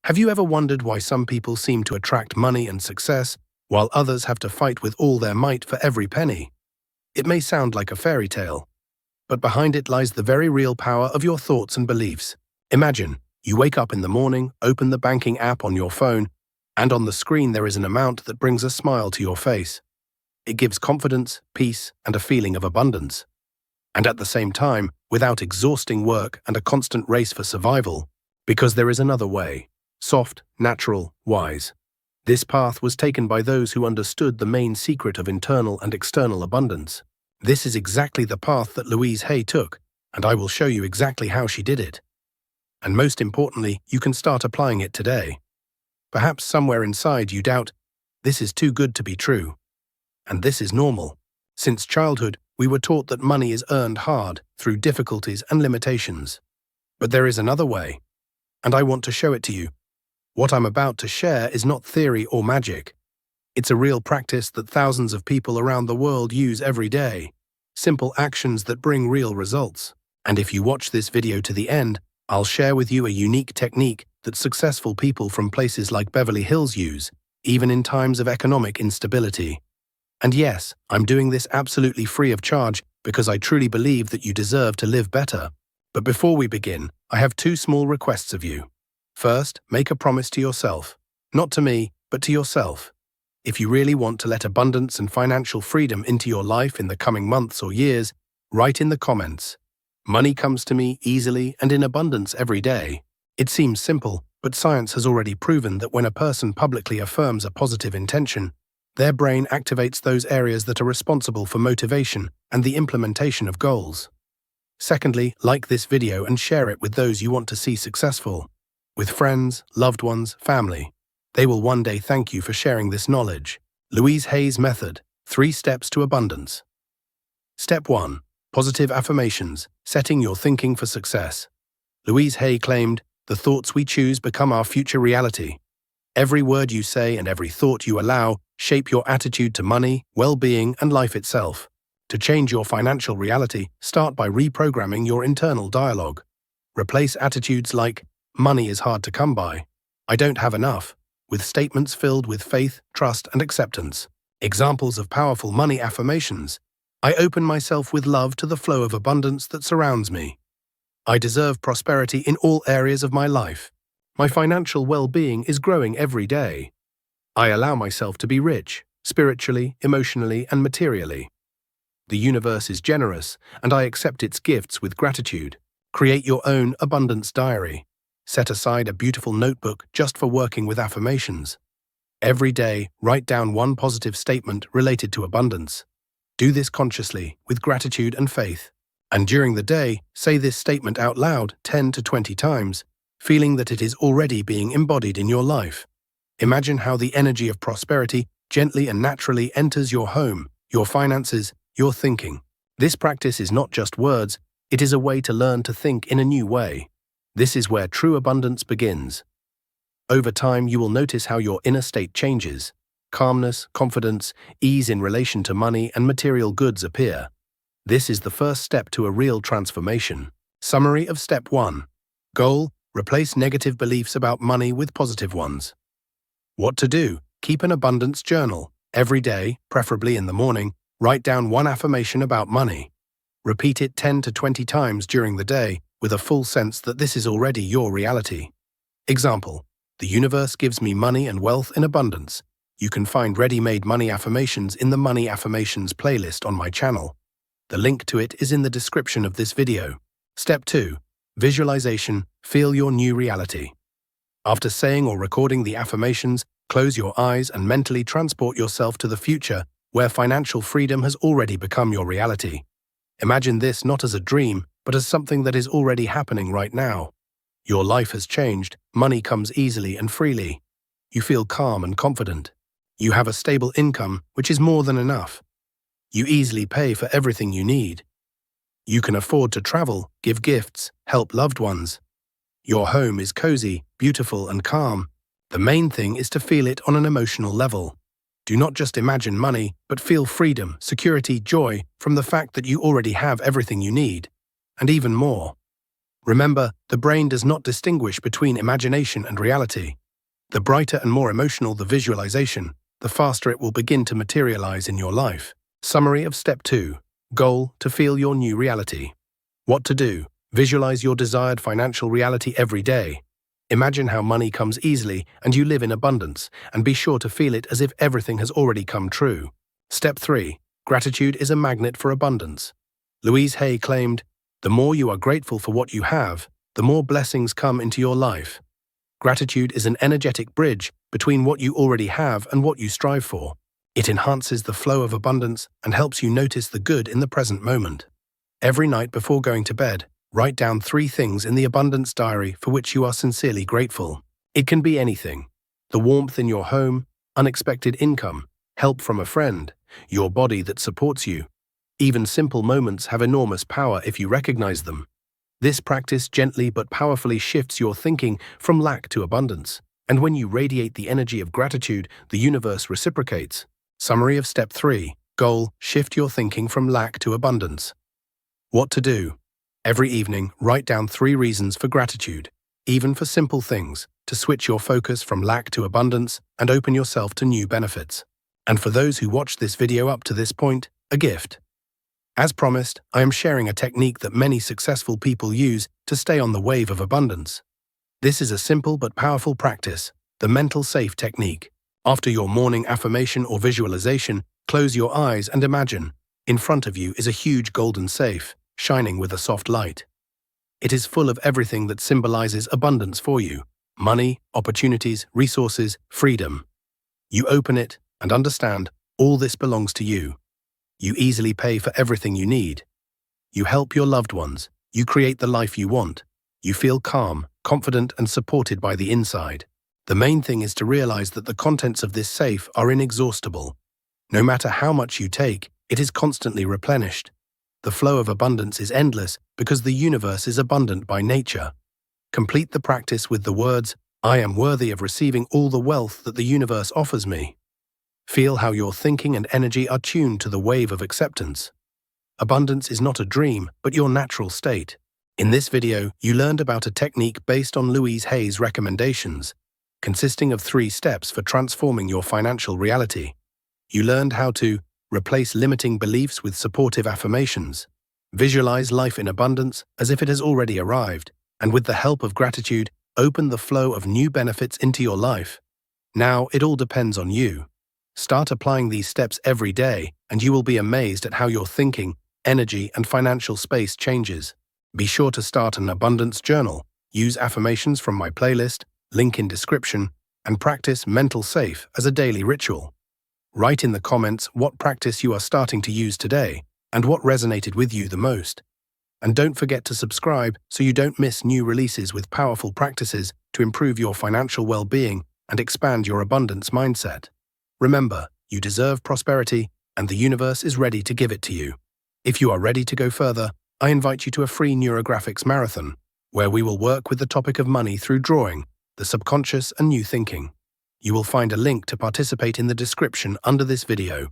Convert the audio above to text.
Have you ever wondered why some people seem to attract money and success, while others have to fight with all their might for every penny? It may sound like a fairy tale, but behind it lies the very real power of your thoughts and beliefs. Imagine, you wake up in the morning, open the banking app on your phone, and on the screen there is an amount that brings a smile to your face. It gives confidence, peace, and a feeling of abundance. And at the same time, without exhausting work and a constant race for survival, because there is another way. Soft, natural, wise. This path was taken by those who understood the main secret of internal and external abundance. This is exactly the path that Louise Hay took, and I will show you exactly how she did it. And most importantly, you can start applying it today. Perhaps somewhere inside you doubt, this is too good to be true. And this is normal. Since childhood, we were taught that money is earned hard through difficulties and limitations. But there is another way, and I want to show it to you. What I'm about to share is not theory or magic. It's a real practice that thousands of people around the world use every day. Simple actions that bring real results. And if you watch this video to the end, I'll share with you a unique technique that successful people from places like Beverly Hills use, even in times of economic instability. And yes, I'm doing this absolutely free of charge because I truly believe that you deserve to live better. But before we begin, I have two small requests of you. First, make a promise to yourself. Not to me, but to yourself. If you really want to let abundance and financial freedom into your life in the coming months or years, write in the comments. Money comes to me easily and in abundance every day. It seems simple, but science has already proven that when a person publicly affirms a positive intention, their brain activates those areas that are responsible for motivation and the implementation of goals. Secondly, like this video and share it with those you want to see successful. With friends, loved ones, family. They will one day thank you for sharing this knowledge. Louise Hay's Method, 3 Steps to Abundance. Step 1. Positive affirmations, setting your thinking for success. Louise Hay claimed, "The thoughts we choose become our future reality." Every word you say and every thought you allow shape your attitude to money, well-being, and life itself. To change your financial reality, start by reprogramming your internal dialogue. Replace attitudes like, "Money is hard to come by," "I don't have enough," with statements filled with faith, trust, and acceptance. Examples of powerful money affirmations. I open myself with love to the flow of abundance that surrounds me. I deserve prosperity in all areas of my life. My financial well-being is growing every day. I allow myself to be rich, spiritually, emotionally, and materially. The universe is generous, and I accept its gifts with gratitude. Create your own abundance diary. Set aside a beautiful notebook just for working with affirmations. Every day, write down one positive statement related to abundance. Do this consciously, with gratitude and faith. And during the day, say this statement out loud 10 to 20 times, feeling that it is already being embodied in your life. Imagine how the energy of prosperity gently and naturally enters your home, your finances, your thinking. This practice is not just words, it is a way to learn to think in a new way. This is where true abundance begins. Over time, you will notice how your inner state changes. Calmness, confidence, ease in relation to money and material goods appear. This is the first step to a real transformation. Summary of Step 1. Goal: replace negative beliefs about money with positive ones. What to do? Keep an abundance journal. Every day, preferably in the morning, write down one affirmation about money. Repeat it 10 to 20 times during the day, with a full sense that this is already your reality. Example: the universe gives me money and wealth in abundance. You can find ready-made money affirmations in the Money Affirmations playlist on my channel. The link to it is in the description of this video. Step 2. Visualization. Feel your new reality. After saying or recording the affirmations, close your eyes and mentally transport yourself to the future where financial freedom has already become your reality. Imagine this not as a dream, but as something that is already happening right now. Your life has changed, money comes easily and freely. You feel calm and confident. You have a stable income, which is more than enough. You easily pay for everything you need. You can afford to travel, give gifts, help loved ones. Your home is cozy, beautiful, and calm. The main thing is to feel it on an emotional level. Do not just imagine money, but feel freedom, security, joy from the fact that you already have everything you need, and even more. Remember, the brain does not distinguish between imagination and reality. The brighter and more emotional the visualization, the faster it will begin to materialize in your life. Summary of Step 2. Goal: to feel your new reality. What to do: visualize your desired financial reality every day. Imagine how money comes easily and you live in abundance, and be sure to feel it as if everything has already come true. Step 3. Gratitude is a magnet for abundance. Louise Hay claimed, "The more you are grateful for what you have, the more blessings come into your life." Gratitude is an energetic bridge between what you already have and what you strive for. It enhances the flow of abundance and helps you notice the good in the present moment. Every night before going to bed, write down 3 things in the abundance diary for which you are sincerely grateful. It can be anything: the warmth in your home, unexpected income, help from a friend, your body that supports you. Even simple moments have enormous power if you recognize them. This practice gently but powerfully shifts your thinking from lack to abundance. And when you radiate the energy of gratitude, the universe reciprocates. Summary of Step 3. Goal: shift your thinking from lack to abundance. What to do: every evening, write down 3 reasons for gratitude, even for simple things, to switch your focus from lack to abundance and open yourself to new benefits. And for those who watched this video up to this point, a gift. As promised, I am sharing a technique that many successful people use to stay on the wave of abundance. This is a simple but powerful practice, the mental safe technique. After your morning affirmation or visualization, close your eyes and imagine, in front of you is a huge golden safe, shining with a soft light. It is full of everything that symbolizes abundance for you: money, opportunities, resources, freedom. You open it and understand, all this belongs to you. You easily pay for everything you need. You help your loved ones. You create the life you want. You feel calm, confident, and supported by the inside. The main thing is to realize that the contents of this safe are inexhaustible. No matter how much you take, it is constantly replenished. The flow of abundance is endless because the universe is abundant by nature. Complete the practice with the words, "I am worthy of receiving all the wealth that the universe offers me." Feel how your thinking and energy are tuned to the wave of acceptance. Abundance is not a dream, but your natural state. In this video, you learned about a technique based on Louise Hay's recommendations, consisting of 3 steps for transforming your financial reality. You learned how to replace limiting beliefs with supportive affirmations, visualize life in abundance as if it has already arrived, and with the help of gratitude, open the flow of new benefits into your life. Now, it all depends on you. Start applying these steps every day, and you will be amazed at how your thinking, energy, and financial space changes. Be sure to start an abundance journal, use affirmations from my playlist, link in description, and practice mental safe as a daily ritual. Write in the comments what practice you are starting to use today and what resonated with you the most. And don't forget to subscribe so you don't miss new releases with powerful practices to improve your financial well-being and expand your abundance mindset. Remember, you deserve prosperity, and the universe is ready to give it to you. If you are ready to go further, I invite you to a free Neurographics Marathon, where we will work with the topic of money through drawing, the subconscious, and new thinking. You will find a link to participate in the description under this video.